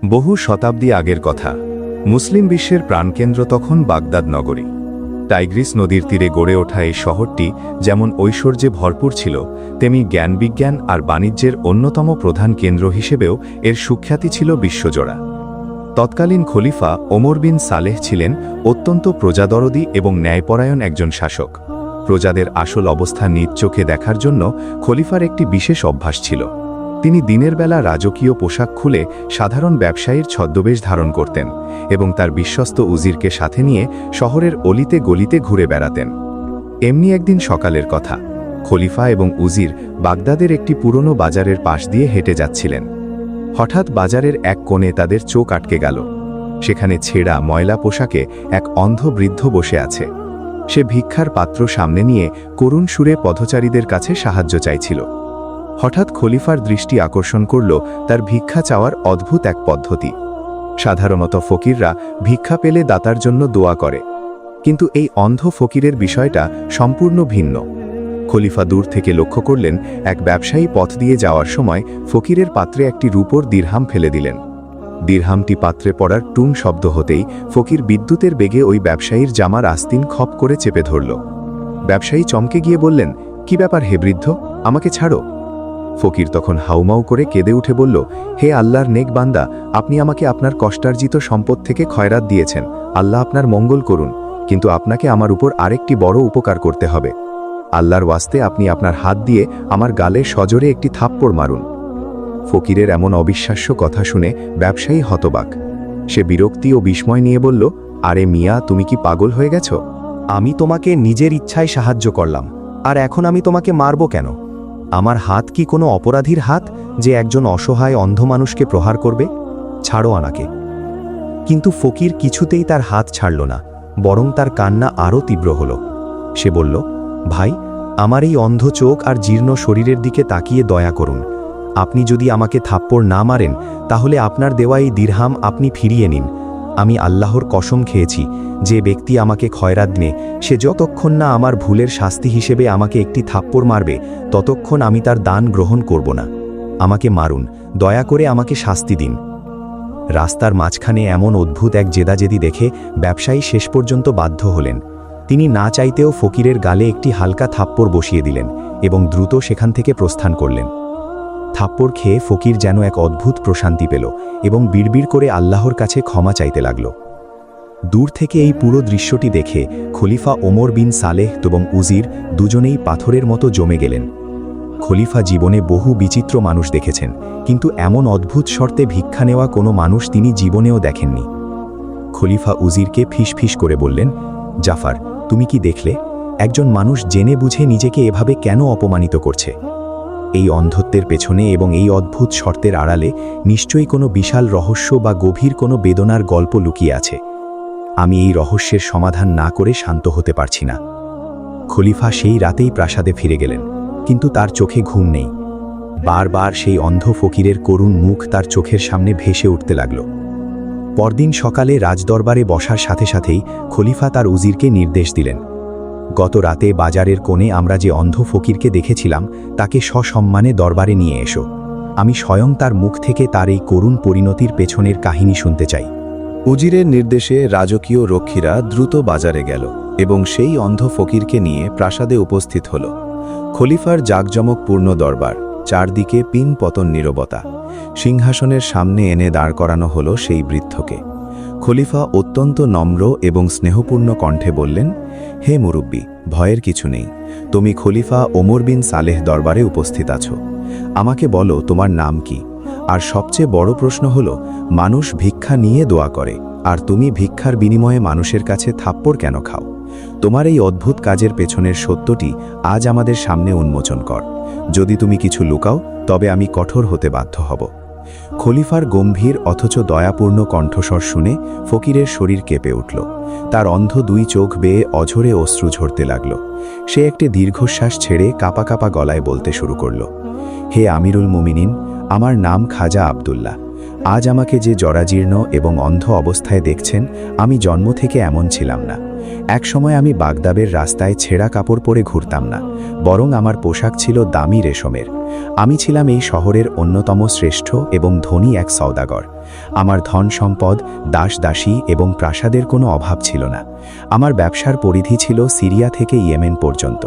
বহু শতাব্দী আগের কথা। মুসলিম বিশ্বের প্রাণকেন্দ্র তখন বাগদাদ নগরী। টাইগ্রিস নদীর তীরে গড়ে ওঠা এই শহরটি যেমন ঐশ্বর্যে ভরপুর ছিল, তেমনি জ্ঞানবিজ্ঞান আর বাণিজ্যের অন্যতম প্রধান কেন্দ্র হিসেবেও এর সুখ্যাতি ছিল বিশ্বজোড়া। তৎকালীন খলিফা ওমর বিন সালেহ ছিলেন অত্যন্ত প্রজাদরদী এবং ন্যায়পরায়ণ একজন শাসক। প্রজাদের আসল অবস্থা নিজ চোখে দেখার জন্য খলিফার একটি বিশেষ অভ্যাস ছিল। তিনি দিনের বেলা রাজকীয় পোশাক খুলে সাধারণ ব্যবসায়ীর ছদ্মবেশ ধারণ করতেন এবং তার বিশ্বস্ত উজিরকে সাথে নিয়ে শহরের অলিতে গলিতে ঘুরে বেড়াতেন। এমনি একদিন সকালের কথা, খলিফা এবং উজির বাগদাদের একটি পুরনো বাজারের পাশ দিয়ে হেঁটে যাচ্ছিলেন। হঠাৎ বাজারের এক কোণে তাদের চোখ আটকে গেল। সেখানে ছেঁড়া ময়লা পোশাকে এক অন্ধ বৃদ্ধ বসে আছে। সে ভিক্ষার পাত্র সামনে নিয়ে করুণ সুরে পথচারীদের কাছে সাহায্য চাইছিল। হঠাৎ খলিফার দৃষ্টি আকর্ষণ করল তার ভিক্ষা চাওয়ার অদ্ভুত এক পদ্ধতি। সাধারণত ফকিররা ভিক্ষা পেলে দাতার জন্য দোয়া করে, কিন্তু এই অন্ধ ফকিরের বিষয়টা সম্পূর্ণ ভিন্ন। খলিফা দূর থেকে লক্ষ্য করলেন, এক ব্যবসায়ী পথ দিয়ে যাওয়ার সময় ফকিরের পাত্রে একটি রূপোর দিরহাম ফেলে দিলেন। দিরহামটি পাত্রে পড়ার টুন শব্দ হতেই ফকির বিদ্যুতের বেগে ওই ব্যবসায়ীর জামার আস্তিন খপ করে চেপে ধরল। ব্যবসায়ী চমকে গিয়ে বললেন, কি ব্যাপার হে বৃদ্ধ, আমাকে ছাড়ো। ফকির তখন হাউমাউ করে কেঁদে উঠে বলল, হে আল্লাহর নেক বান্দা, আপনি আমাকে আপনার কষ্টার্জিত সম্পদ থেকে খয়রাত দিয়েছেন, আল্লাহ আপনার মঙ্গল করুন, কিন্তু আপনাকে আমার উপর আরেকটি বড় উপকার করতে হবে। আল্লাহর ওয়াস্তে আপনি আপনার হাত দিয়ে আমার গালে সজোরে একটি থাপ্পড় মারুন। ফকিরের এমন অবিশ্বাস্য কথা শুনে ব্যবসায়ী হতবাক। সে বিরক্তি ও বিস্ময় নিয়ে বলল, আরে মিয়া, তুমি কি পাগল হয়ে গেছ? আমি তোমাকে নিজের ইচ্ছায় সাহায্য করলাম, আর এখন আমি তোমাকে মারব কেন? আমার হাত কি কোনো অপরাধীর হাত যে একজন অসহায় অন্ধ মানুষকে প্রহার করবে? ছাড়ো আমাকে। কিন্তু ফকির কিছুতেই তার হাত ছাড়ল না, বরং তার কান্না আরও তীব্র হল। সে বলল, ভাই, আমার এই অন্ধ চোখ আর জীর্ণ শরীরের দিকে তাকিয়ে দয়া করুন। আপনি যদি আমাকে থাপ্পড় না মারেন, তাহলে আপনার দেওয়া এই দিরহাম আপনি ফিরিয়ে নিন। আমি আল্লাহর কসম খেয়েছি, যে ব্যক্তি আমাকে খয়রাত দিনে, সে যতক্ষণ না আমার ভুলের শাস্তি হিসেবে আমাকে একটি থাপ্পড় মারবে, ততক্ষণ আমি তার দান গ্রহণ করব না। আমাকে মারুন, দয়া করে আমাকে শাস্তি দিন। রাস্তার মাঝখানে এমন অদ্ভুত এক জেদাজেদি দেখে ব্যবসায়ী শেষ পর্যন্ত বাধ্য হলেন। তিনি না চাইতেও ফকিরের গালে একটি হালকা থাপ্পড় বসিয়ে দিলেন এবং দ্রুত সেখান থেকে প্রস্থান করলেন। থাপ্পড় খেয়ে ফকির যেন এক অদ্ভুত প্রশান্তি পেল এবং বিড়বিড় করে আল্লাহর কাছে ক্ষমা চাইতে লাগল। দূর থেকে এই পুরো দৃশ্যটি দেখে খলিফা ওমর বিন সালেহ এবং উজির দুজনেই পাথরের মতো জমে গেলেন। খলিফা জীবনে বহু বিচিত্র মানুষ দেখেছেন, কিন্তু এমন অদ্ভুত শর্তে ভিক্ষা নেওয়া কোনো মানুষ তিনি জীবনেও দেখেননি। খলিফা উজিরকে ফিসফিস করে বললেন, জাফর, তুমি কি দেখলে? একজন মানুষ জেনে বুঝে নিজেকে এভাবে কেন অপমানিত করছে? এই অন্ধত্বের পেছনে এবং এই অদ্ভুত শর্তের আড়ালে নিশ্চয়ই কোনো বিশাল রহস্য বা গভীর কোনো বেদনার গল্প লুকিয়ে আছে। আমি এই রহস্যের সমাধান না করে শান্ত হতে পারছি না। খলিফা সেই রাতেই প্রাসাদে ফিরে গেলেন, কিন্তু তার চোখে ঘুম নেই। বারবার সেই অন্ধ ফকিরের করুণ মুখ তার চোখের সামনে ভেসে উঠতে লাগল। পরদিন সকালে রাজদরবারে বসার সাথে সাথেই খলিফা তার উজিরকে নির্দেশ দিলেন, গত রাতে বাজারের কোণে আমরা যে অন্ধ ফকিরকে দেখেছিলাম, তাকে সসম্মানে দরবারে নিয়ে এসো। আমি স্বয়ং তার মুখ থেকে তার এই করুণ পরিণতির পেছনের কাহিনী শুনতে চাই। উজিরের নির্দেশে রাজকীয় রক্ষীরা দ্রুত বাজারে গেল এবং সেই অন্ধ ফকিরকে নিয়ে প্রাসাদে উপস্থিত হল। খলিফার জাঁকজমকপূর্ণ দরবার, চারদিকে পিন পতন নীরবতা। সিংহাসনের সামনে এনে দাঁড় করানো হল সেই বৃদ্ধকে। খলিফা অত্যন্ত নম্র এবং স্নেহপূর্ণ কণ্ঠে বললেন, হে মুরব্বী, ভয়ের কিছু নেই। তুমি খলিফা ওমর বিন সালেহ দরবারে উপস্থিত আছো। আমাকে বলো, তোমার নাম কি? আর সবচেয়ে বড় প্রশ্ন হলো, মানুষ ভিক্ষা নিয়ে দোয়া করে, আর তুমি ভিক্ষার বিনিময়ে মানুষের কাছে থাপ্পড় কেন খাও? তোমার এই অদ্ভুত কাজের পেছনের সত্যটি আজ আমাদের সামনে উন্মোচন কর। যদি তুমি কিছু লুকাও, তবে আমি কঠোর হতে বাধ্য হব। খলিফার গম্ভীর অথচ দয়াপূর্ণ কণ্ঠস্বর শুনে ফকিরের শরীর কেঁপে উঠল। তার অন্ধ দুই চোখ বেয়ে অঝরে অশ্রু ঝরতে লাগল। সে একটি দীর্ঘশ্বাস ছেড়ে কাঁপা কাঁপা গলায় বলতে শুরু করল, হে আমিরুল মুমিনিন, আমার নাম খাজা আবদুল্লাহ। আজ আমাকে যে জরাজীর্ণ এবং অন্ধ অবস্থায় দেখছেন, আমি জন্ম থেকে এমন ছিলাম না। একসময় আমি বাগদাদের রাস্তায় ছেঁড়া কাপড় পরে ঘুরতাম না, বরং আমার পোশাক ছিল দামি রেশমের। আমি ছিলাম এই শহরের অন্যতম শ্রেষ্ঠ এবং ধনী এক সওদাগর। আমার ধন সম্পদ, দাসদাসী এবং প্রাসাদের কোনো অভাব ছিল না। আমার ব্যবসার পরিধি ছিল সিরিয়া থেকে ইয়েমেন পর্যন্ত।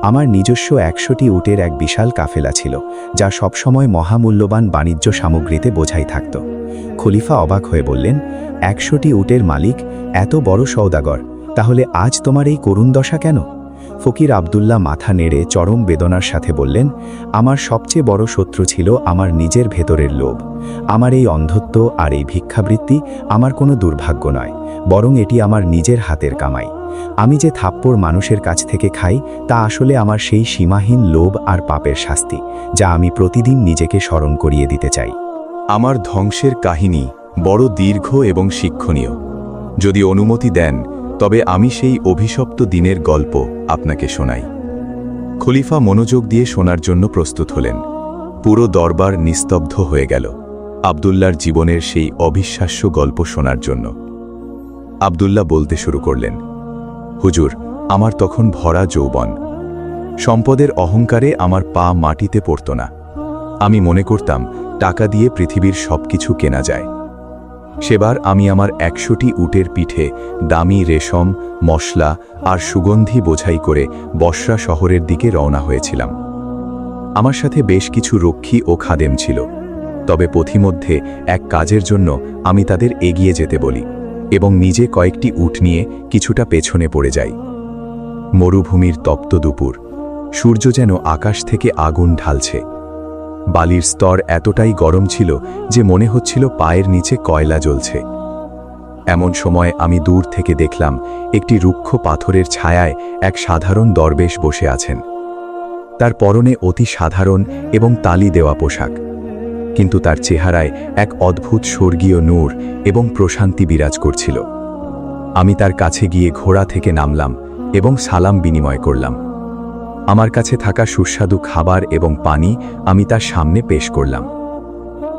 আমার নিজস্ব 100টি উটের এক বিশাল কাফেলা ছিল, যা সবসময় মহামূল্যবান বাণিজ্য সামগ্রীতে বোঝাই থাকত। খলিফা অবাক হয়ে বললেন, 100টি উটের মালিক, এত বড় সওদাগর, তাহলে আজ তোমার এই করুণ দশা কেন? ফকির আব্দুল্লাহ মাথা নেড়ে চরম বেদনার সাথে বললেন, আমার সবচেয়ে বড় শত্রু ছিল আমার নিজের ভেতরের লোভ। আমার এই অন্ধত্ব আর এই ভিক্ষাবৃত্তি আমার কোনো দুর্ভাগ্য নয়, বরং এটি আমার নিজের হাতের কামাই। আমি যে থাপ্পড় মানুষের কাছ থেকে খাই, তা আসলে আমার সেই সীমাহীন লোভ আর পাপের শাস্তি, যা আমি প্রতিদিন নিজেকে স্মরণ করিয়ে দিতে চাই। আমার ধ্বংসের কাহিনী বড় দীর্ঘ এবং শিক্ষণীয়। যদি অনুমতি দেন, তবে আমি সেই অভিশপ্ত দিনের গল্প আপনাকে শোনাই। খলিফা মনোযোগ দিয়ে শোনার জন্য প্রস্তুত হলেন। পুরো দরবার নিস্তব্ধ হয়ে গেল আব্দুল্লাহর জীবনের সেই অবিশ্বাস্য গল্প শোনার জন্য। আব্দুল্লাহ বলতে শুরু করলেন, হুজুর, আমার তখন ভরা যৌবন। সম্পদের অহংকারে আমার পা মাটিতে পড়ত না। আমি মনে করতাম টাকা দিয়ে পৃথিবীর সবকিছু কেনা যায়। সেবার আমি আমার 100টি উটের পিঠে দামি রেশম, মশলা আর সুগন্ধি বোঝাই করে বসরা শহরের দিকে রওনা হয়েছিলাম। আমার সাথে বেশ কিছু রক্ষী ও খাদেম ছিল, তবে পথিমধ্যে এক কাজের জন্য আমি তাদের এগিয়ে যেতে বলি এবং নিজে কয়েকটি উট নিয়ে কিছুটা পেছনে পড়ে যাই। মরুভূমির তপ্ত দুপুর, সূর্য যেন আকাশ থেকে আগুন ঢালছে। বালির স্তর এতটাই গরম ছিল যে মনে হচ্ছিল পায়ের নিচে কয়লা জ্বলছে। এমন সময় আমি দূর থেকে দেখলাম একটি রুক্ষ পাথরের ছায়ায় এক সাধারণ দরবেশ বসে আছেন। তার পরনে অতি সাধারণ এবং তালি দেওয়া পোশাক, কিন্তু তার চেহারায় এক অদ্ভুত স্বর্গীয় নূর এবং প্রশান্তি বিরাজ করছিল। আমি তার কাছে গিয়ে ঘোড়া থেকে নামলাম এবং সালাম বিনিময় করলাম। আমার কাছে থাকা সুস্বাদু খাবার এবং পানি আমি তার সামনে পেশ করলাম।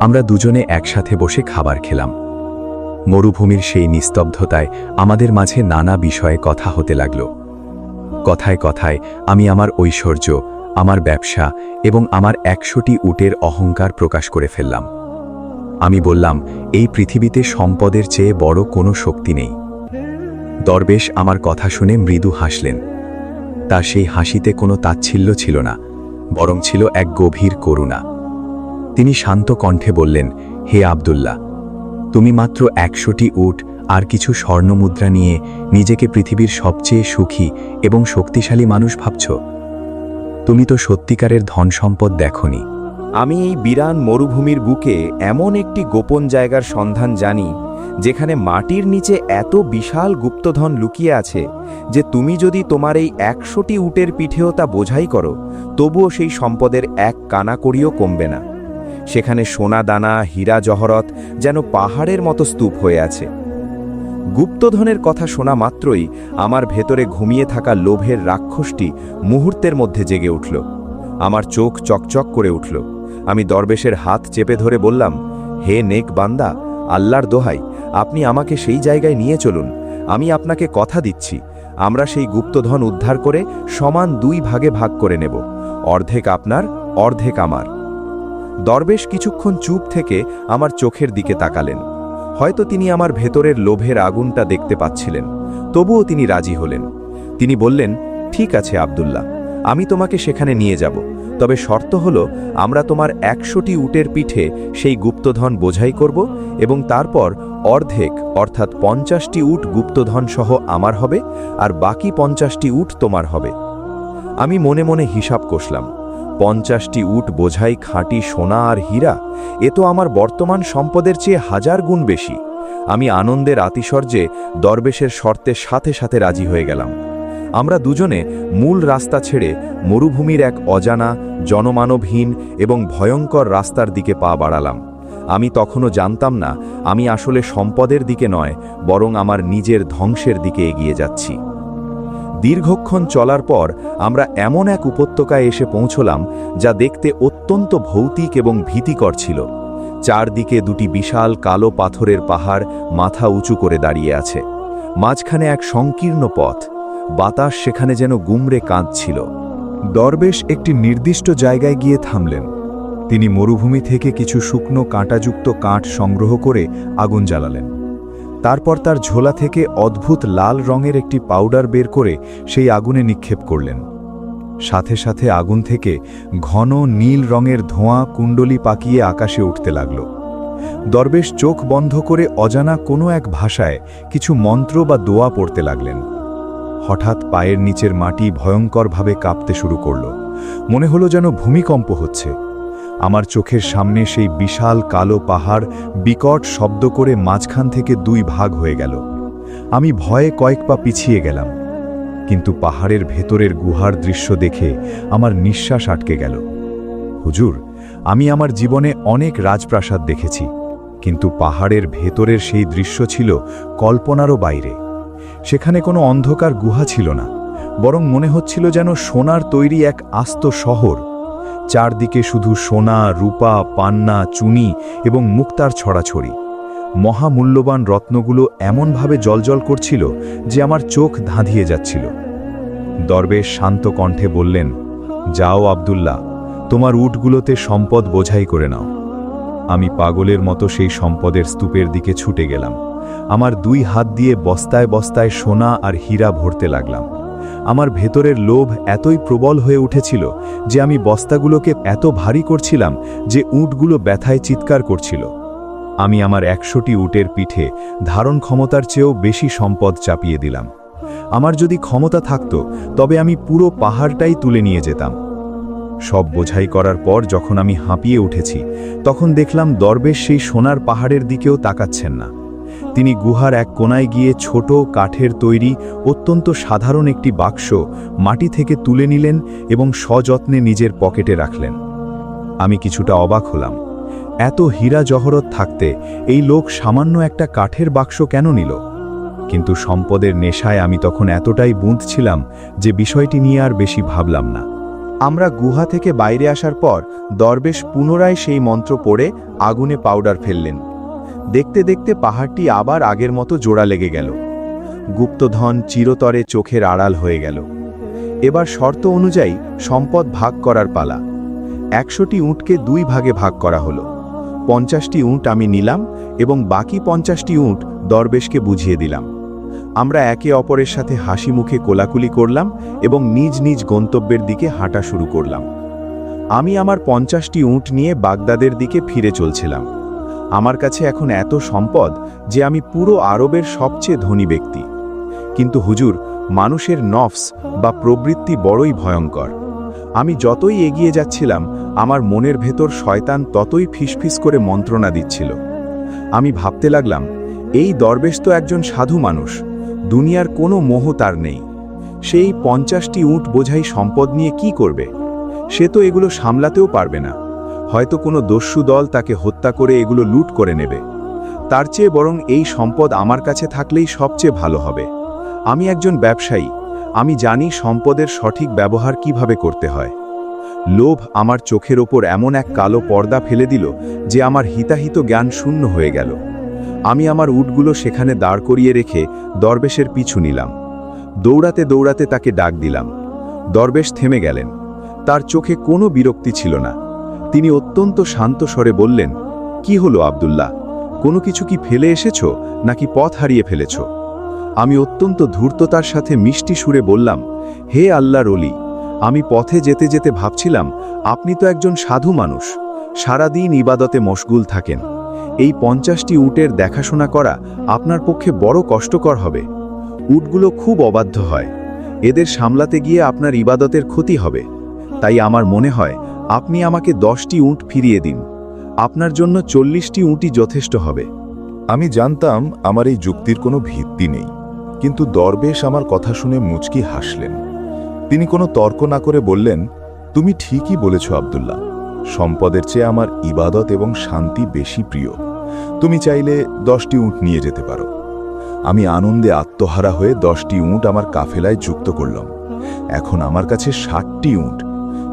আমরা দুজনে একসাথে বসে খাবার খেলাম। মরুভূমির সেই নিস্তব্ধতায় আমাদের মাঝে নানা বিষয়ে কথা হতে লাগল। কথায় কথায় আমি আমার ঐশ্বর্য, আমার ব্যবসা এবং আমার 100টি উটের অহংকার প্রকাশ করে ফেললাম। আমি বললাম, এই পৃথিবীতে সম্পদের চেয়ে বড় কোনো শক্তি নেই। দরবেশ আমার কথা শুনে মৃদু হাসলেন। তার সেই হাসিতে কোনো তাচ্ছিল্য ছিল না, বরং ছিল এক গভীর করুণা। তিনি শান্ত কণ্ঠে বললেন, হে আব্দুল্লাহ, তুমি মাত্র 100টি উট আর কিছু স্বর্ণমুদ্রা নিয়ে নিজেকে পৃথিবীর সবচেয়ে সুখী এবং শক্তিশালী মানুষ ভাবছ? তুমি তো সত্যিকারের ধন সম্পদ দেখনি। আমি এই বিরান মরুভূমির বুকে এমন একটি গোপন জায়গার সন্ধান জানি, যেখানে মাটির নিচে এত বিশাল গুপ্তধন লুকিয়ে আছে যে তুমি যদি তোমার এই 100টি উটের পিঠেও তা বোঝাই করো, তবুও সেই সম্পদের এক কানাকড়িও কমবে না। সেখানে সোনা দানা, হীরা জহরত যেন পাহাড়ের মতো স্তূপ হয়ে আছে। গুপ্তধনের কথা শোনা মাত্রই আমার ভেতরে ঘুমিয়ে থাকা লোভের রাক্ষসটি মুহূর্তের মধ্যে জেগে উঠল। আমার চোখ চকচক করে উঠল। আমি দরবেশের হাত চেপে ধরে বললাম, হে নেক বান্দা, আল্লাহর দোহাই, আপনি আমাকে সেই জায়গায় নিয়ে চলুন। আমি আপনাকে কথা দিচ্ছি, আমরা সেই গুপ্তধন উদ্ধার করে সমান 2 ভাগে ভাগ করে নেব, অর্ধেক আপনার, অর্ধেক আমার। দরবেশ কিছুক্ষণ চুপ থেকে আমার চোখের দিকে তাকালেন। হয়তো তিনি আমার ভেতরের লোভের আগুনটা দেখতে পাচ্ছিলেন, তবুও তিনি রাজি হলেন। তিনি বললেন, ঠিক আছে আব্দুল্লাহ, আমি তোমাকে সেখানে নিয়ে যাব, তবে শর্ত হলো আমরা তোমার 100টি উটের পিঠে সেই গুপ্তধন বোঝাই করব এবং তারপর অর্ধেক অর্থাৎ 50টি উট গুপ্তধন সহ আমার হবে আর বাকি 50টি উট তোমার হবে। আমি মনে মনে হিসাব কষলাম, 50টি উট বোঝাই খাঁটি সোনা আর হীরা, এ তো আমার বর্তমান সম্পদের চেয়ে 1000 গুণ বেশি। আমি আনন্দের আতিশর্যে দরবেশের শর্তের সাথে সাথে রাজি হয়ে গেলাম। আমরা দুজনে মূল রাস্তা ছেড়ে মরুভূমির এক অজানা, জনমানবহীন এবং ভয়ঙ্কর রাস্তার দিকে পা বাড়ালাম। আমি তখনও জানতাম না আমি আসলে সম্পদের দিকে নয়, বরং আমার নিজের ধ্বংসের দিকে এগিয়ে যাচ্ছি। দীর্ঘক্ষণ চলার পর আমরা এমন এক উপত্যকায় এসে পৌঁছলাম যা দেখতে অত্যন্ত ভৌতিক এবং ভীতিকর ছিল। চারদিকে 2টি বিশাল কালো পাথরের পাহাড় মাথা উঁচু করে দাঁড়িয়ে আছে। মাঝখানে এক সংকীর্ণ পথ, বাতাস সেখানে যেন গুমরে কাঁদছিল। দরবেশ একটি নির্দিষ্ট জায়গায় গিয়ে থামলেন। তিনি মরুভূমি থেকে কিছু শুকনো কাঁটাযুক্ত কাঠ সংগ্রহ করে আগুন জ্বালালেন। তারপর তার ঝোলা থেকে অদ্ভুত লাল রঙের একটি পাউডার বের করে সেই আগুনে নিক্ষেপ করলেন। সাথে সাথে আগুন থেকে ঘন নীল রঙের ধোঁয়া কুণ্ডলী পাকিয়ে আকাশে উঠতে লাগল। দরবেশ চোখ বন্ধ করে অজানা কোনো এক ভাষায় কিছু মন্ত্র বা দোয়া পড়তে লাগলেন। হঠাৎ পায়ের নিচের মাটি ভয়ঙ্করভাবে কাঁপতে শুরু করল। মনে হলো যেন ভূমিকম্প হচ্ছে। আমার চোখের সামনে সেই বিশাল কালো পাহাড় বিকট শব্দ করে মাঝখান থেকে দুই ভাগ হয়ে গেল। আমি ভয়ে কয়েক পা পিছিয়ে গেলাম, কিন্তু পাহাড়ের ভেতরের গুহার দৃশ্য দেখে আমার নিঃশ্বাস আটকে গেল। হুজুর, আমি আমার জীবনে অনেক রাজপ্রাসাদ দেখেছি, কিন্তু পাহাড়ের ভেতরের সেই দৃশ্য ছিল কল্পনারও বাইরে। সেখানে কোনো অন্ধকার গুহা ছিল না, বরং মনে হচ্ছিল যেন সোনার তৈরি এক আস্ত শহর। চারদিকে শুধু সোনা, রূপা, পান্না, চুনি এবং মুক্তার ছড়াছড়ি। মহামূল্যবান রত্নগুলো এমনভাবে জ্বলজ্বল করছিল যে আমার চোখ ধাঁধিয়ে যাচ্ছিল। দরবেশ শান্ত কণ্ঠে বললেন, যাও আব্দুল্লাহ, তোমার উটগুলোতে সম্পদ বোঝাই করে নাও। আমি পাগলের মতো সেই সম্পদের স্তূপের দিকে ছুটে গেলাম। আমার দুই হাত দিয়ে বস্তায় বস্তায় সোনা আর হীরা ভরতে লাগলাম। আমার ভেতরের লোভ এতই প্রবল হয়ে উঠেছিল যে আমি বস্তাগুলোকে এত ভারী করছিলাম যে উটগুলো ব্যথায় চিৎকার করছিল। আমি আমার 100টি উটের পিঠে ধারণ ক্ষমতার চেয়েও বেশি সম্পদ চাপিয়ে দিলাম। আমার যদি ক্ষমতা থাকত তবে আমি পুরো পাহাড়টাই তুলে নিয়ে যেতাম। সব বোঝাই করার পর যখন আমি হাঁপিয়ে উঠেছি, তখন দেখলাম দরবেশ সেই সোনার পাহাড়ের দিকেও তাকাচ্ছেন না। তিনি গুহার এক কোণায় গিয়ে ছোট কাঠের তৈরি অত্যন্ত সাধারণ একটি বাক্স মাটি থেকে তুলে নিলেন এবং সযত্নে নিজের পকেটে রাখলেন। আমি কিছুটা অবাক হলাম। এত হীরা জহরত থাকতে এই লোক সামান্য একটা কাঠের বাক্স কেন নিল? কিন্তু সম্পদের নেশায় আমি তখন এতটাই বুঁদ ছিলাম যে বিষয়টি নিয়ে আর বেশি ভাবলাম না। আমরা গুহা থেকে বাইরে আসার পর দরবেশ পুনরায় সেই মন্ত্র পড়ে আগুনে পাউডার ফেললেন। দেখতে দেখতে পাহাড়টি আবার আগের মতো জোড়া লেগে গেল। গুপ্তধন চিরতরে চোখের আড়াল হয়ে গেল। এবার শর্ত অনুযায়ী সম্পদ ভাগ করার পালা। 100টি উটকে 2 ভাগে ভাগ করা হলো। 50টি উট আমি নিলাম এবং বাকি 50টি উট দরবেশকে বুঝিয়ে দিলাম। আমরা একে অপরের সাথে হাসি মুখে কোলাকুলি করলাম এবং নিজ নিজ গন্তব্যের দিকে হাঁটা শুরু করলাম। আমি আমার 50টি উট নিয়ে বাগদাদের দিকে ফিরে চলছিলাম। আমার কাছে এখন এত সম্পদ যে আমি পুরো আরবের সবচেয়ে ধনী ব্যক্তি। কিন্তু হুজুর, মানুষের নফস বা প্রবৃত্তি বড়ই ভয়ঙ্কর। আমি যতই এগিয়ে যাচ্ছিলাম, আমার মনের ভেতর শয়তান ততই ফিসফিস করে মন্ত্রণা দিচ্ছিল। আমি ভাবতে লাগলাম, এই দরবেশ তো একজন সাধু মানুষ, দুনিয়ার কোনো মোহ তার নেই। সেই 50টি উট বোঝাই সম্পদ নিয়ে কি করবে? সে তো এগুলো সামলাতেও পারবে না। হয়তো কোনো দস্যু দল তাকে হত্যা করে এগুলো লুট করে নেবে। তার চেয়ে বরং এই সম্পদ আমার কাছে থাকলেই সবচেয়ে ভালো হবে। আমি একজন ব্যবসায়ী, আমি জানি সম্পদের সঠিক ব্যবহার কিভাবে করতে হয়। লোভ আমার চোখের ওপর এমন এক কালো পর্দা ফেলে দিল যে আমার হিতাহিত জ্ঞান শূন্য হয়ে গেল। আমি আমার উটগুলো সেখানে দাঁড় করিয়ে রেখে দরবেশের পিছু নিলাম। দৌড়াতে দৌড়াতে তাকে ডাক দিলাম। দরবেশ থেমে গেলেন। তার চোখে কোনো বিরক্তি ছিল না। তিনি অত্যন্ত শান্ত স্বরে বললেন, কি হলো আব্দুল্লাহ? কোনো কিছু কি ফেলে এসেছো নাকি পথ হারিয়ে ফেলেছ? আমি অত্যন্ত ধূর্ততার সাথে মিষ্টি সুরে বললাম, হে আল্লাহর ওলি, আমি পথে যেতে যেতে ভাবছিলাম, আপনি তো একজন সাধু মানুষ, সারাদিন ইবাদতে মশগুল থাকেন। এই 50টি উটের দেখাশোনা করা আপনার পক্ষে বড় কষ্টকর হবে। উটগুলো খুব অবাধ্য হয়, এদের সামলাতে গিয়ে আপনার ইবাদতের ক্ষতি হবে। তাই আমার মনে হয় আপনি আমাকে 10টি উট ফিরিয়ে দিন। আপনার জন্য 40টি উটই যথেষ্ট হবে। আমি জানতাম আমার এই যুক্তির কোনো ভিত্তি নেই, কিন্তু দরবেশ আমার কথা শুনে মুচকি হাসলেন। তিনি কোনো তর্ক না করে বললেন, তুমি ঠিকই বলেছ আব্দুল্লাহ, সম্পদের চেয়ে আমার ইবাদত এবং শান্তি বেশি প্রিয়। তুমি চাইলে 10টি উট নিয়ে যেতে পারো। আমি আনন্দে আত্মহারা হয়ে 10টি উট আমার কাফেলায় যুক্ত করলাম। এখন আমার কাছে 60টি উট।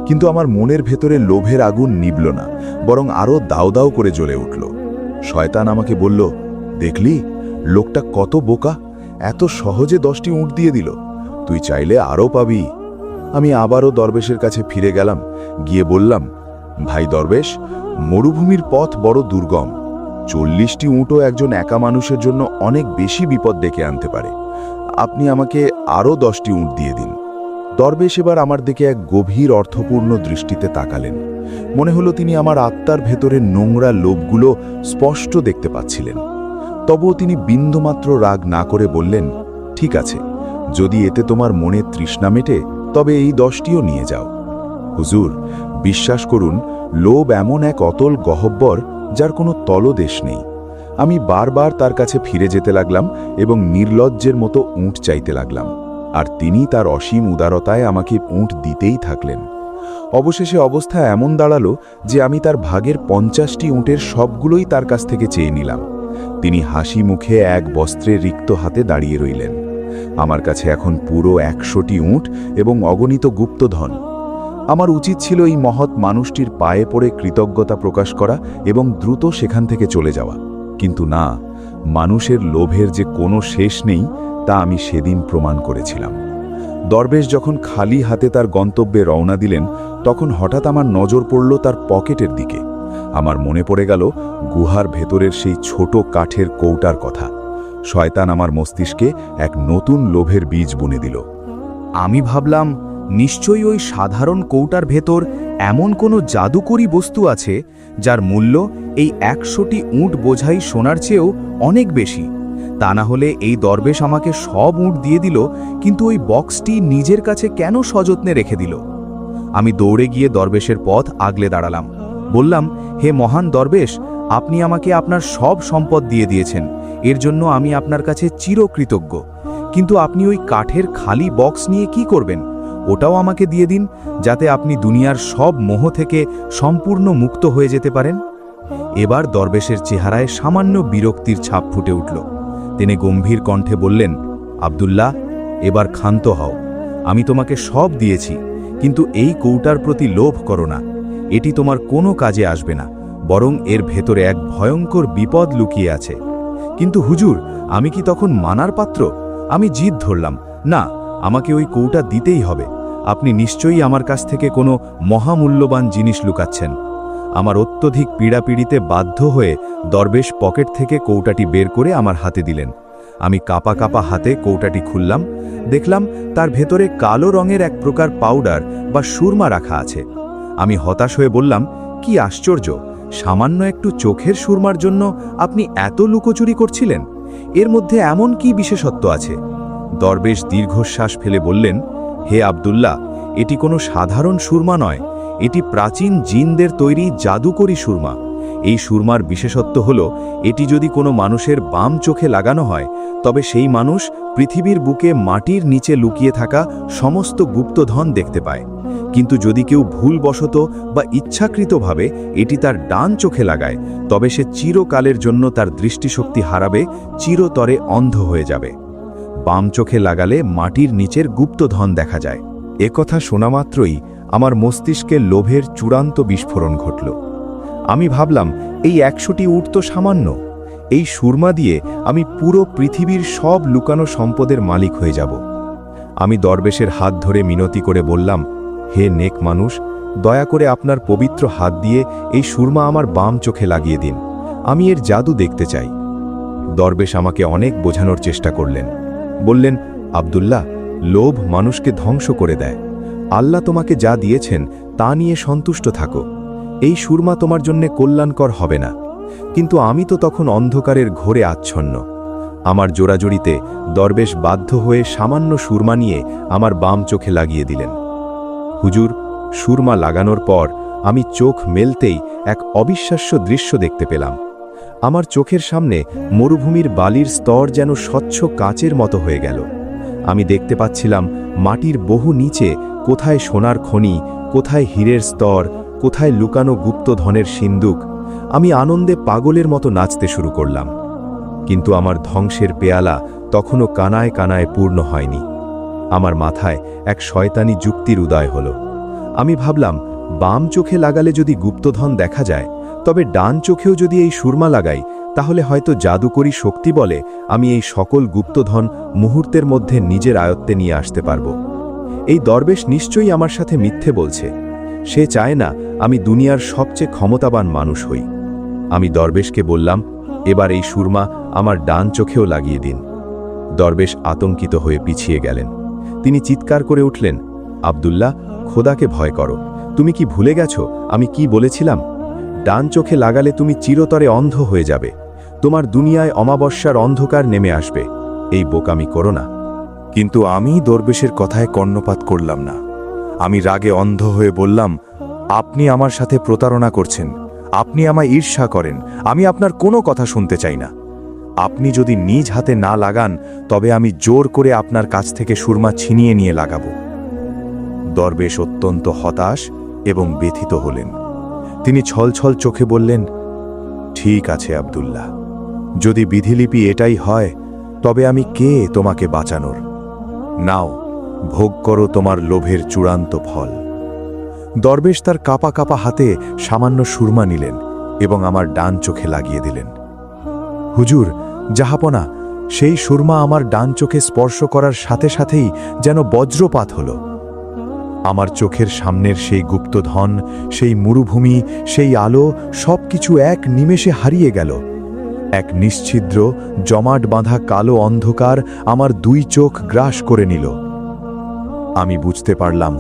কিন্তু আমার মনের ভেতরে লোভের আগুন নিভল না, বরং আরও দাও দাও করে জ্বলে উঠল। শয়তান আমাকে বলল, দেখলি লোকটা কত বোকা, এত সহজে 10টি উট দিয়ে দিল। তুই চাইলে আরও পাবি। আমি আবারও দরবেশের কাছে ফিরে গেলাম, গিয়ে বললাম, ভাই দরবেশ, মরুভূমির পথ বড় দুর্গম। 40টি উটও একজন একা মানুষের জন্য অনেক বেশি বিপদ ডেকে আনতে পারে। আপনি আমাকে আরও 10টি উট দিয়ে দিন। দরবেশ এবার আমার দিকে এক গভীর অর্থপূর্ণ দৃষ্টিতে তাকালেন। মনে হলো তিনি আমার আত্মার ভেতরের নোংরা লোভগুলো স্পষ্ট দেখতে পাচ্ছিলেন। তবুও তিনি বিন্দুমাত্র রাগ না করে বললেন, ঠিক আছে, যদি এতে তোমার মনে তৃষ্ণা মেটে তবে এই 10টিও নিয়ে যাও। হুজুর, বিশ্বাস করুন, লোভ এমন এক অতল গহ্বর যার কোনো তলদেশ নেই। আমি বারবার তার কাছে ফিরে যেতে লাগলাম এবং নির্লজ্জের মতো উট চাইতে লাগলাম, আর তিনি তার অসীম উদারতায় আমাকে উট দিতেই থাকলেন। অবশেষে অবস্থা এমন দাঁড়ালো যে আমি তার ভাগের 50টি উটের সবগুলোই তার কাছ থেকে চেয়ে নিলাম। তিনি হাসি মুখে এক বস্ত্রে রিক্ত হাতে দাঁড়িয়ে রইলেন। আমার কাছে এখন পুরো 100টি উট এবং অগণিত গুপ্তধন। আমার উচিত ছিল এই মহৎ মানুষটির পায়ে পড়ে কৃতজ্ঞতা প্রকাশ করা এবং দ্রুত সেখান থেকে চলে যাওয়া, কিন্তু না, মানুষের লোভের যে কোনো শেষ নেই তা আমি সেদিন প্রমাণ করেছিলাম। দরবেশ যখন খালি হাতে তার গন্তব্যে রওনা দিলেন, তখন হঠাৎ আমার নজর পড়ল তার পকেটের দিকে। আমার মনে পড়ে গেল গুহার ভেতরের সেই ছোট কাঠের কৌটার কথা। শয়তান আমার মস্তিষ্কে এক নতুন লোভের বীজ বুনে দিল। আমি ভাবলাম, নিশ্চয়ই ওই সাধারণ কৌটার ভেতর এমন কোনো জাদুকরী বস্তু আছে যার মূল্য এই 100টি উট বোঝাই সোনার চেয়েও অনেক বেশি। তা না হলে এই দরবেশ আমাকে সব উট দিয়ে দিল, কিন্তু ওই বক্সটি নিজের কাছে কেন সযত্নে রেখে দিল? আমি দৌড়ে গিয়ে দরবেশের পথ আগলে দাঁড়ালাম। বললাম, হে মহান দরবেশ, আপনি আমাকে আপনার সব সম্পদ দিয়ে দিয়েছেন, এর জন্য আমি আপনার কাছে চিরকৃতজ্ঞ। কিন্তু আপনি ওই কাঠের খালি বক্স নিয়ে কি করবেন? ওটাও আমাকে দিয়ে দিন, যাতে আপনি দুনিয়ার সব মোহ থেকে সম্পূর্ণ মুক্ত হয়ে যেতে পারেন। এবার দরবেশের চেহারায় সামান্য বিরক্তির ছাপ ফুটে উঠল। তিনি গম্ভীর কণ্ঠে বললেন, আব্দুল্লাহ, এবার ক্ষান্ত হও। আমি তোমাকে সব দিয়েছি, কিন্তু এই কৌটার প্রতি লোভ করো না। এটি তোমার কোনো কাজে আসবে না, বরং এর ভেতরে এক ভয়ঙ্কর বিপদ লুকিয়ে আছে। কিন্তু হুজুর, আমি কি তখন মানার পাত্র? আমি জিদ ধরলাম, না, আমাকে ওই কৌটা দিতেই হবে। আপনি নিশ্চয়ই আমার কাছ থেকে কোনো মহামূল্যবান জিনিস লুকাচ্ছেন। আমার অত্যধিক পীড়াপিড়িতে বাধ্য হয়ে দরবেশ পকেট থেকে কৌটাটি বের করে আমার হাতে দিলেন। আমি কাপা কাপা হাতে কৌটাটি খুললাম। দেখলাম তার ভেতরে কালো রঙের এক প্রকার পাউডার বা সুরমা রাখা আছে। আমি হতাশ হয়ে বললাম, কি আশ্চর্য, সামান্য একটু চোখের সুরমার জন্য আপনি এত লুকোচুরি করছিলেন? এর মধ্যে এমন কি বিশেষত্ব আছে? দরবেশ দীর্ঘশ্বাস ফেলে বললেন, হে আব্দুল্লাহ, এটি কোনো সাধারণ সুরমা নয়, এটি প্রাচীন জিনদের তৈরি জাদুকরী সুরমা। এই সুরমার বিশেষত্ব হল, এটি যদি কোনো মানুষের বাম চোখে লাগানো হয়, তবে সেই মানুষ পৃথিবীর বুকে মাটির নিচে লুকিয়ে থাকা সমস্ত গুপ্তধন দেখতে পায়। কিন্তু যদি কেউ ভুলবশত বা ইচ্ছাকৃতভাবে এটি তার ডান চোখে লাগায়, তবে সে চিরকালের জন্য তার দৃষ্টিশক্তি হারাবে, চিরতরে অন্ধ হয়ে যাবে। বাম চোখে লাগালে মাটির নিচের গুপ্তধন দেখা যায়। একথা শোনা মাত্রই আমার মস্তিষ্কে লোভের চূড়ান্ত বিস্ফোরণ ঘটল। আমি ভাবলাম, এই 100টি উট তো সামান্য। এই সুরমা দিয়ে আমি পুরো পৃথিবীর সব লুকানো সম্পদের মালিক হয়ে যাব। আমি দরবেশের হাত ধরে মিনতি করে বললাম, হে নেক মানুষ, দয়া করে আপনার পবিত্র হাত দিয়ে এই সুরমা আমার বাম চোখে লাগিয়ে দিন। আমি এর জাদু দেখতে চাই। দরবেশ আমাকে অনেক বোঝানোর চেষ্টা করলেন। বললেন, আব্দুল্লাহ, লোভ মানুষকে ধ্বংস করে দেয়। আল্লাহ তোমাকে যা দিয়েছেন তা নিয়ে সন্তুষ্ট থাকো। এই সুরমা তোমার জন্য কল্যাণকর হবে না। কিন্তু আমি তো তখন অন্ধকারের ঘোরে আচ্ছন্ন। আমার জোড়াজড়িতে দরবেশ বাধ্য হয়ে সামান্য সুরমা নিয়ে আমার বাম চোখে লাগিয়ে দিলেন। হুজুর, সুরমা লাগানোর পর আমি চোখ মেলতেই এক অবিশ্বাস্য দৃশ্য দেখতে পেলাম। আমার চোখের সামনে মরুভূমির বালির স্তর যেন স্বচ্ছ কাচের মতো হয়ে গেল। আমি দেখতে পাচ্ছিলাম মাটির বহু নিচে কোথায় সোনার খনি, কোথায় হীরের স্তর, কোথায় লুকানো গুপ্তধনের সিন্দুক। আমি আনন্দে পাগলের মতো নাচতে শুরু করলাম। কিন্তু আমার ধ্বংসের পেয়ালা তখনও কানায় কানায় পূর্ণ হয়নি। আমার মাথায় এক শয়তানি যুক্তির উদয় হল। আমি ভাবলাম, বাম চোখে লাগালে যদি গুপ্তধন দেখা যায়, তবে ডান চোখেও যদি এই সুরমা লাগাই, তাহলে হয়তো জাদুকরী শক্তি বলে আমি এই সকল গুপ্তধন মুহূর্তের মধ্যে নিজের আয়ত্তে নিয়ে আসতে পারব। এই দরবেশ নিশ্চয়ই আমার সাথে মিথ্যে বলছে। সে চায় না আমি দুনিয়ার সবচেয়ে ক্ষমতাবান মানুষ হই। আমি দরবেশকে বললাম, এবার এই সুরমা আমার ডান চোখেও লাগিয়ে দিন। দরবেশ আতঙ্কিত হয়ে পিছিয়ে গেলেন। তিনি চিৎকার করে উঠলেন, আব্দুল্লাহ, খোদাকে ভয় করো। তুমি কি ভুলে গেছো আমি কি বলেছিলাম? ডান চোখে লাগালে তুমি চিরতরে অন্ধ হয়ে যাবে। তোমার দুনিয়ায় অমাবস্যার অন্ধকার নেমে আসবে। এই বোকামি করো না। কিন্তু আমি দরবেশের কথায় কর্ণপাত করলাম না। আমি রাগে অন্ধ হয়ে বললাম, আপনি আমার সাথে প্রতারণা করছেন। আপনি আমায় ঈর্ষা করেন। আমি আপনার কোনো কথা শুনতে চাই না। আপনি যদি নিজ হাতে না লাগান তবে আমি জোর করে আপনার কাছ থেকে সুরমা ছিনিয়ে নিয়ে লাগাবো। দরবেশ অত্যন্ত হতাশ এবং ব্যথিত হলেন। তিনি ছলছল চোখে বললেন, ঠিক আছে আব্দুল্লাহ, যদি বিধিলিপি এটাই হয় তবে আমি কে তোমাকে বাঁচানোর? নাও, ভোগ করো তোমার লোভের চূড়ান্ত ফল। দরবেশ তার কাপা কাপা হাতে সামান্য সুরমা নিলেন এবং আমার ডান চোখে লাগিয়ে দিলেন। হুজুর, জাহাপনা, সেই সুরমা আমার ডান চোখে স্পর্শ করার সাথে সাথেই যেন বজ্রপাত হল। আমার চোখের সামনের সেই গুপ্তধন, সেই মরুভূমি, সেই আলো সবকিছু এক নিমেষে হারিয়ে গেল। এক নিশ্ছিদ্র জমাট বাঁধা কালো অন্ধকার আমার দুই চোখ গ্রাস করে নিল। আমি বুঝতে পারলাম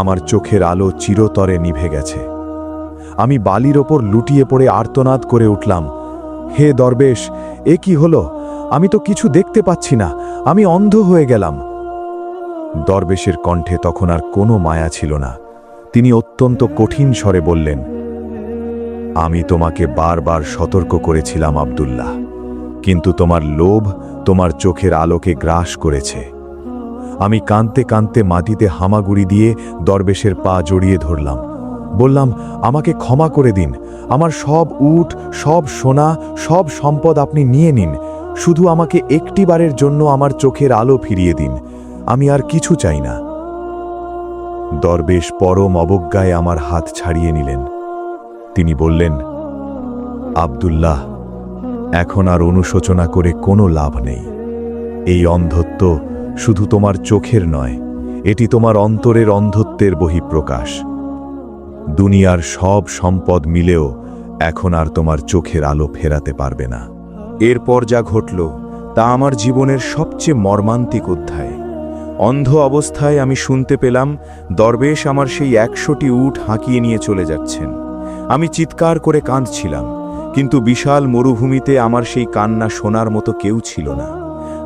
আমার চোখের আলো চিরতরে নিভে গেছে। আমি বালির ওপর লুটিয়ে পড়ে আর্তনাদ করে উঠলাম, হে দরবেশ, এ কি হলো? আমি তো কিছু দেখতে পাচ্ছি না। আমি অন্ধ হয়ে গেলাম। দরবেশের কণ্ঠে তখন আর কোনো মায়া ছিল না। তিনি অত্যন্ত কঠিন স্বরে বললেন, আমি তোমাকে বারবার সতর্ক করেছিলাম আব্দুল্লাহ, কিন্তু তোমার লোভ তোমার চোখের আলোকে গ্রাস করেছে। আমি কাঁদতে কাঁদতে মাটিতে হামাগুড়ি দিয়ে দরবেশের পা জড়িয়ে ধরলাম। বললাম, আমাকে ক্ষমা করে দিন। আমার সব উট, সব সোনা, সব সম্পদ আপনি নিয়ে নিন। শুধু আমাকে একটিবারের জন্য আমার চোখের আলো ফিরিয়ে দিন। আমি আর কিছু চাই না। দরবেশ পরম অবজ্ঞায় আমার হাত ছাড়িয়ে নিলেন। তিনি বললেন, আব্দুল্লাহ, এখন আর অনুশোচনা করে কোনো লাভ নেই। এই অন্ধত্ব শুধু তোমার চোখের নয়, এটি তোমার অন্তরের অন্ধত্বের বহিঃপ্রকাশ। দুনিয়ার সব সম্পদ মিলেও এখন আর তোমার চোখের আলো ফেরাতে পারবে না। এরপর যা ঘটল তা আমার জীবনের সবচেয়ে মর্মান্তিক অধ্যায়। অন্ধ অবস্থায় আমি শুনতে পেলাম দরবেশ আমার সেই 100টি উট হাঁকিয়ে নিয়ে চলে যাচ্ছেন। আমি চিৎকার করে কাঁদছিলাম, কিন্তু বিশাল মরুভূমিতে আমার সেই কান্না শোনার মতো কেউ ছিল না।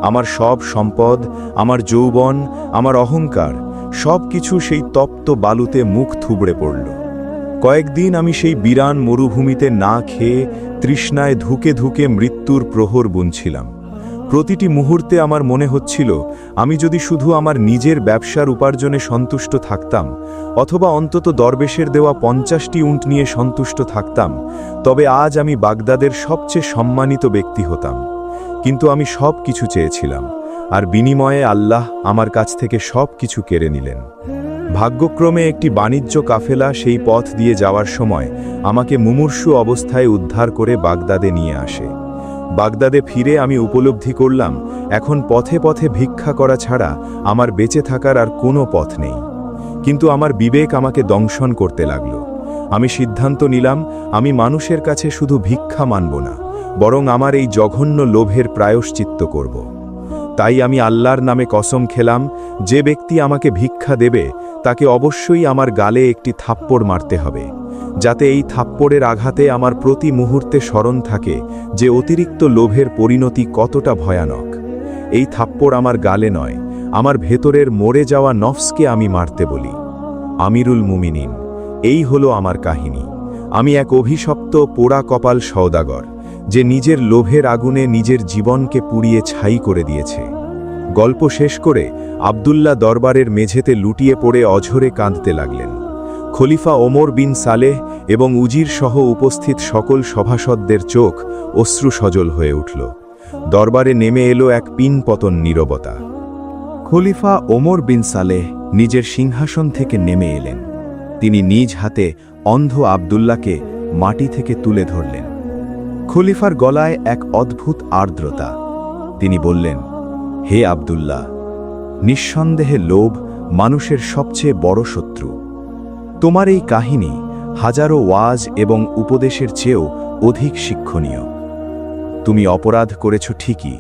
আমার সব সম্পদ, আমার যৌবন, আমার অহংকার সব কিছু সেই তপ্ত বালুতে মুখ থুবড়ে পড়ল। কয়েকদিন আমি সেই বিরান মরুভূমিতে না খেয়ে তৃষ্ণায় ধুকে ধুকে মৃত্যুর প্রহর বুনছিলাম। প্রতিটি মুহূর্তে আমার মনে হচ্ছিল, আমি যদি শুধু আমার নিজের ব্যবসার উপার্জনে সন্তুষ্ট থাকতাম, অথবা অন্তত দরবেশের দেওয়া 50টি উট নিয়ে সন্তুষ্ট থাকতাম, তবে আজ আমি বাগদাদের সবচেয়ে সম্মানিত ব্যক্তি হতাম। কিন্তু আমি সব কিছু চেয়েছিলাম, আর বিনিময়ে আল্লাহ আমার কাছ থেকে সব কিছু কেড়ে নিলেন। ভাগ্যক্রমে একটি বাণিজ্য কাফেলা সেই পথ দিয়ে যাওয়ার সময় আমাকে মুমূর্ষু অবস্থায় উদ্ধার করে বাগদাদে নিয়ে আসে। বাগদাদে ফিরে আমি উপলব্ধি করলাম, এখন পথে পথে ভিক্ষা করা ছাড়া আমার বেঁচে থাকার আর কোনো পথ নেই। কিন্তু আমার বিবেক আমাকে দংশন করতে লাগল। আমি সিদ্ধান্ত নিলাম, আমি মানুষের কাছে শুধু ভিক্ষা মানব না, বরং আমার এই জঘন্য লোভের প্রায়শ্চিত্ত করব। তাই আমি আল্লাহর নামে কসম খেলাম, যে ব্যক্তি আমাকে ভিক্ষা দেবে তাকে অবশ্যই আমার গালে একটি থাপ্পড় মারতে হবে, যাতে এই থাপ্পড়ের আঘাতে আমার প্রতি মুহূর্তে স্মরণ থাকে যে অতিরিক্ত লোভের পরিণতি কতটা ভয়ানক। এই থাপ্পড় আমার গালে নয়, আমার ভেতরের মরে যাওয়া নফসকে আমি মারতে বলি। আমিরুল মুমিনিন, এই হলো আমার কাহিনী। আমি এক অভিশপ্ত পোড়া কপাল সওদাগর, যে নিজের লোভের আগুনে নিজের জীবনকে পুড়িয়ে ছাই করে দিয়েছে। গল্প শেষ করে আব্দুল্লাহ দরবারের মেঝেতে লুটিয়ে পড়ে অঝরে কাঁদতে লাগলেন। খলিফা ওমর বিন সালেহ এবং উজির সহ উপস্থিত সকল সভাসদদের চোখ অশ্রু সজল হয়ে উঠল। দরবারে নেমে এলো এক পিনপতন নীরবতা। খলিফা ওমর বিন সালেহ নিজের সিংহাসন থেকে নেমে এলেন। তিনি নিজ হাতে অন্ধ আব্দুল্লাহকে মাটি থেকে তুলে ধরলেন। খলিফার গলায় এক অদ্ভুত আর্দ্রতা। তিনি বললেন, হে আব্দুল্লাহ, নিঃসন্দেহে লোভ মানুষের সবচেয়ে বড় শত্রু। তোমার এই কাহিনী হাজারো ওয়াজ এবং উপদেশের চেয়েও অধিক শিক্ষণীয়। তুমি অপরাধ করেছ ঠিকই,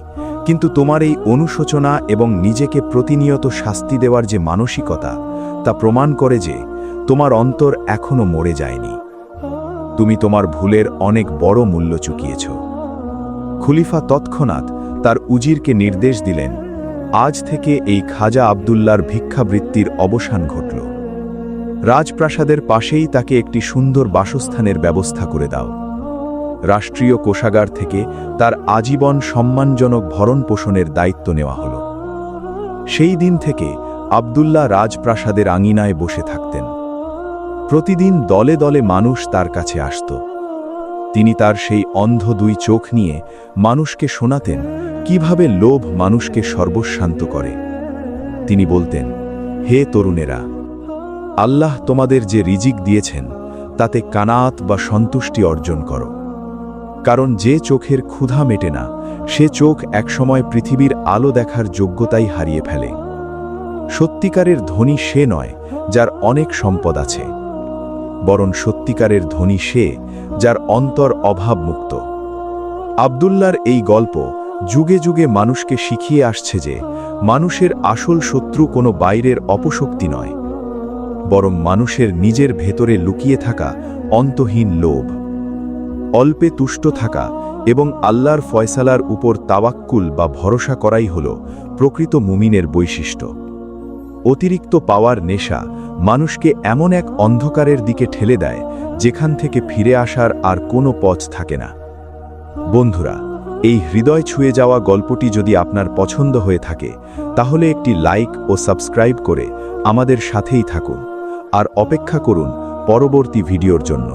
কিন্তু তোমার এই অনুশোচনা এবং নিজেকে প্রতিনিয়ত শাস্তি দেওয়ার যে মানসিকতা, তা প্রমাণ করে যে তোমার অন্তর এখনো মরে যায়নি। তুমি তোমার ভুলের অনেক বড় মূল্য চুকিয়েছ। খলিফা তৎক্ষণাৎ তার উজিরকে নির্দেশ দিলেন, আজ থেকে এই খাজা আব্দুল্লার ভিক্ষাবৃত্তির অবসান ঘটল। রাজপ্রাসাদের পাশেই তাকে একটি সুন্দর বাসস্থানের ব্যবস্থা করে দাও। রাষ্ট্রীয় কোষাগার থেকে তার আজীবন সম্মানজনক ভরণপোষণের দায়িত্ব নেওয়া হল। সেই দিন থেকে আব্দুল্লাহ রাজপ্রাসাদের আঙিনায় বসে থাকতেন। প্রতিদিন দলে দলে মানুষ তার কাছে আসত। তিনি তার সেই অন্ধ দুই চোখ নিয়ে মানুষকে শোনাতেন কিভাবে লোভ মানুষকে সর্বশান্ত করে। তিনি বলতেন, হে তরুণেরা, আল্লাহ তোমাদের যে রিজিক দিয়েছেন তাতে কানাত বা সন্তুষ্টি অর্জন করো। কারণ যে চোখের ক্ষুধা মেটে না, সে চোখ একসময় পৃথিবীর আলো দেখার যোগ্যতাই হারিয়ে ফেলে। সত্যিকারের ধনী সে নয় যার অনেক সম্পদ আছে, বরং সত্যিকারের ধনী সে যার অন্তর অভাবমুক্ত। আব্দুল্লার এই গল্প যুগে যুগে মানুষকে শিখিয়ে আসছে যে মানুষের আসল শত্রু কোনো বাইরের অপশক্তি নয়, বরং মানুষের নিজের ভেতরে লুকিয়ে থাকা অন্তহীন লোভ। অল্পে তুষ্ট থাকা এবং আল্লাহর ফয়সালার উপর তাওয়াক্কুল বা ভরসা করাই হল প্রকৃত মুমিনের বৈশিষ্ট্য। অতিরিক্ত পাওয়ার নেশা মানুষকে এমন এক অন্ধকারের দিকে ঠেলে দেয় যেখান থেকে ফিরে আসার আর কোনো পথ থাকে না। বন্ধুরা, এই হৃদয় ছুঁয়ে যাওয়া গল্পটি যদি আপনার পছন্দ হয়ে থাকে, তাহলে একটি লাইক ও সাবস্ক্রাইব করে আমাদের সাথেই থাকুন আর অপেক্ষা করুন পরবর্তী ভিডিওর জন্য।